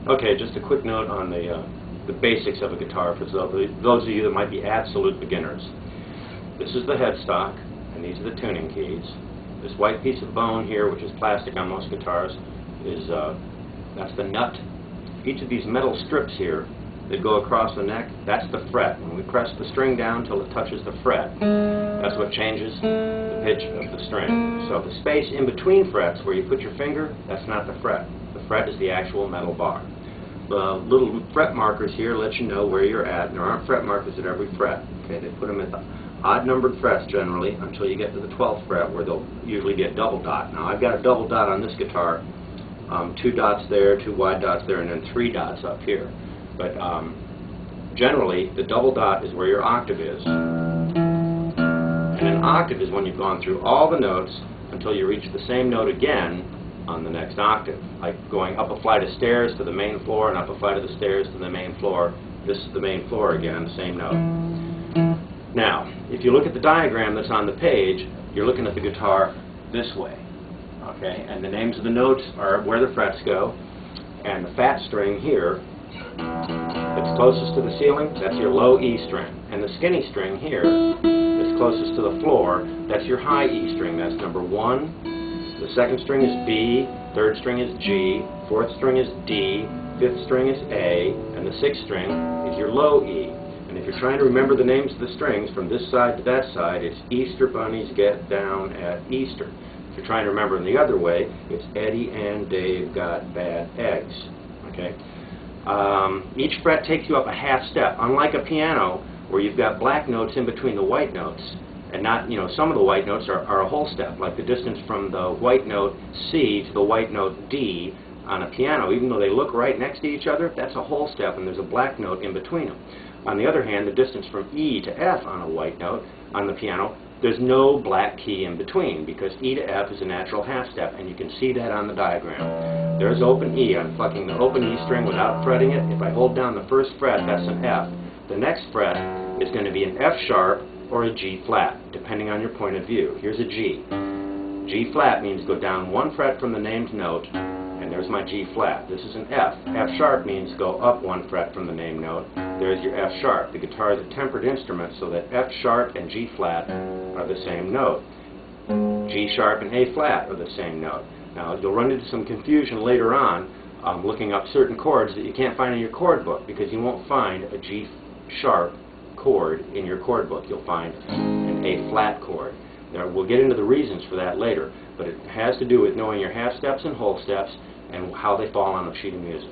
Okay, just a quick note on the basics of a guitar for those of you that might be absolute beginners. This is the headstock, and these are the tuning keys. This white piece of bone here, which is plastic on most guitars, is that's the nut. Each of these metal strips here that go across the neck, that's the fret. When we press the string down till it touches the fret, that's what changes the pitch of the string. So the space in between frets where you put your finger, that's not the fret. The fret is the actual metal bar. The little fret markers here let you know where you're at. There aren't fret markers at every fret. Okay, they put them at the odd-numbered frets generally until you get to the 12th fret, where there'll usually be a double dot. Now I've got a double dot on this guitar, 2 dots there, 2 wide dots there, and then 3 dots up here. But generally, the double dot is where your octave is. And an octave is when you've gone through all the notes until you reach the same note again on the next octave. Like going up a flight of stairs to the main floor and up a flight of the stairs to the main floor. This is the main floor again, the same note. Now, if you look at the diagram that's on the page, you're looking at the guitar this way. Okay, and the names of the notes are where the frets go, and the fat string here that's closest to the ceiling, that's your low E string. And the skinny string here that's closest to the floor, that's your high E string. That's number 1. The second string is B, third string is G, fourth string is D, fifth string is A, and the sixth string is your low E. And if you're trying to remember the names of the strings from this side to that side, it's Easter bunnies get down at Easter. If you're trying to remember in the other way, it's Eddie and Dave got bad eggs. Okay? Each fret takes you up a half step, unlike a piano where you've got black notes in between the white notes. And not, some of the white notes are a whole step, like the distance from the white note C to the white note D on a piano. Even though they look right next to each other, that's a whole step, and there's a black note in between them. On the other hand, the distance from E to F on a white note on the piano, there's no black key in between, because E to F is a natural half step, and you can see that on the diagram. There's open E. I'm plucking the open E string without fretting it. If I hold down the first fret, that's an F. The next fret is going to be an F sharp or a G flat, depending on your point of view. Here's a G. G flat means go down 1 fret from the named note, and there's my G flat. This is an F. F sharp means go up 1 fret from the named note. There's your F sharp. The guitar is a tempered instrument, so that F sharp and G flat are the same note. G sharp and A flat are the same note. Now, you'll run into some confusion later on looking up certain chords that you can't find in your chord book, because you won't find a G sharp chord in your chord book. You'll find an A flat chord. Now, we'll get into the reasons for that later, but it has to do with knowing your half steps and whole steps and how they fall on a sheet of music.